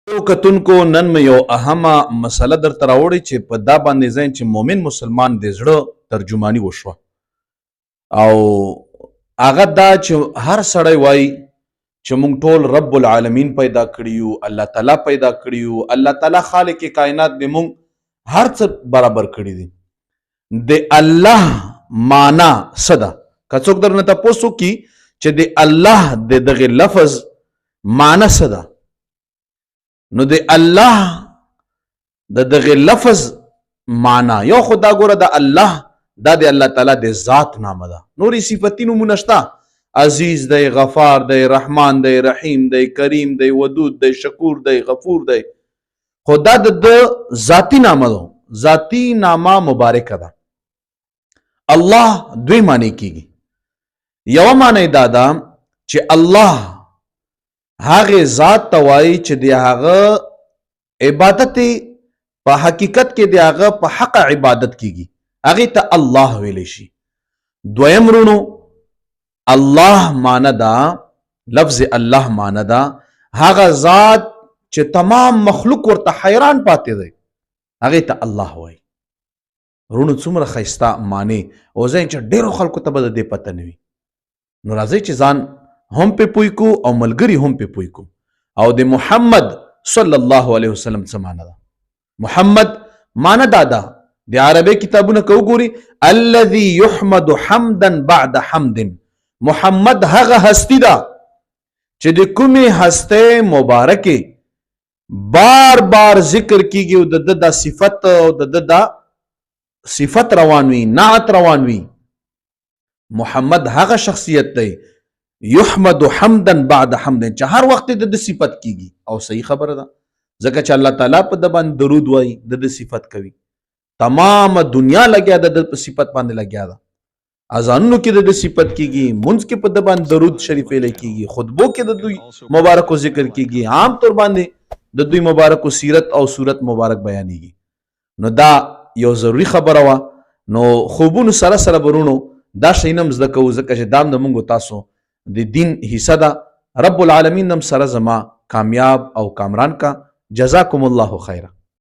کتونکو نن مې یو اهمه مسله درته راوړې چې په دا باندې ځین چې مؤمن مسلمان د زړه ترجمانی وشوه او هغه دا چې هر سړی وایي چې موږ ټول رب العالمین پیدا کړیو، الله تعالی پیدا کړیو، الله تعالی خالق کائنات دی، موږ هر څه برابر کړی دي. د الله معنا څه ده؟ که څوک درنه تپوس وکړي چې د الله د دغه لفظ معنا څه ده، نو د الله د دغه لفظ معنا یو خدا ګوره د الله دا د الله تعالی د ذات نامه ده. نورې صفتي نومونه شته، عزیز دی، غفار دی، رحمان دی، رحیم دی، کریم دی، ودود دی، شکور دی، غفور دی، خو دا د ذاتی نامه ده. ذاتی نامه مبارکه ده. الله دوی معنی کیږي. یو معنی دا ده چې الله هغه ذات ته وایي چې د هغه عبادت په حقیقت کې د هغه په حق عبادت کیږي، هغه ته الله ویلی شي. دویم رونو الله معنا دا، لفظ الله معنا دا هغه ذات چې تمام مخلوق ورته حیران پاتې دی، هغه ته الله وایي. رونو څومره ښایسته معنی او ځین چې ډیرو خلکو ته به د دې پته نه وي. نو راځئ چې ځان هم په پوی کو او ملګری هم په پوی کو. او د محمد صلی الله علیه وسلم څه معنا ده؟ محمد معنا دا ده، د عربی کتابونه کو ګوري، الذي يحمد حمدا بعد حمد. محمد هغه هستی ده چې د کومې هسته مبارکه بار بار ذکر کیږي او د د صفت او د صفت روان وي، نعت روان وي. محمد هغه شخصیت دی یحمد حمدا بعد حمد چې هر وخت د صفت کیږي. او صحیح خبره ده، ځکه چې الله تعالی په د باندې درود وایي، د صفت کوي. تمام دنیا لګیا ده په صفت باندې لګیا ده. اذانونو کې د صفت کیږي، منځ کې په د باندې درود شریف ویل کیږي، خطبو کې د دوی مبارکو ذکر کیږي، عام طور باندې د دوی مبارکو سیرت او صورت مبارک بیانېږي. نو دا یو ضروری خبره وه. نو خوبونو سره سره برونو دا شی نم زده کوو، ځکه چې دام د مونږ تاسو د دین حصہ ده. رب العالمین نم سره زما کامیاب او کامران کا. جزاکم الله خیره.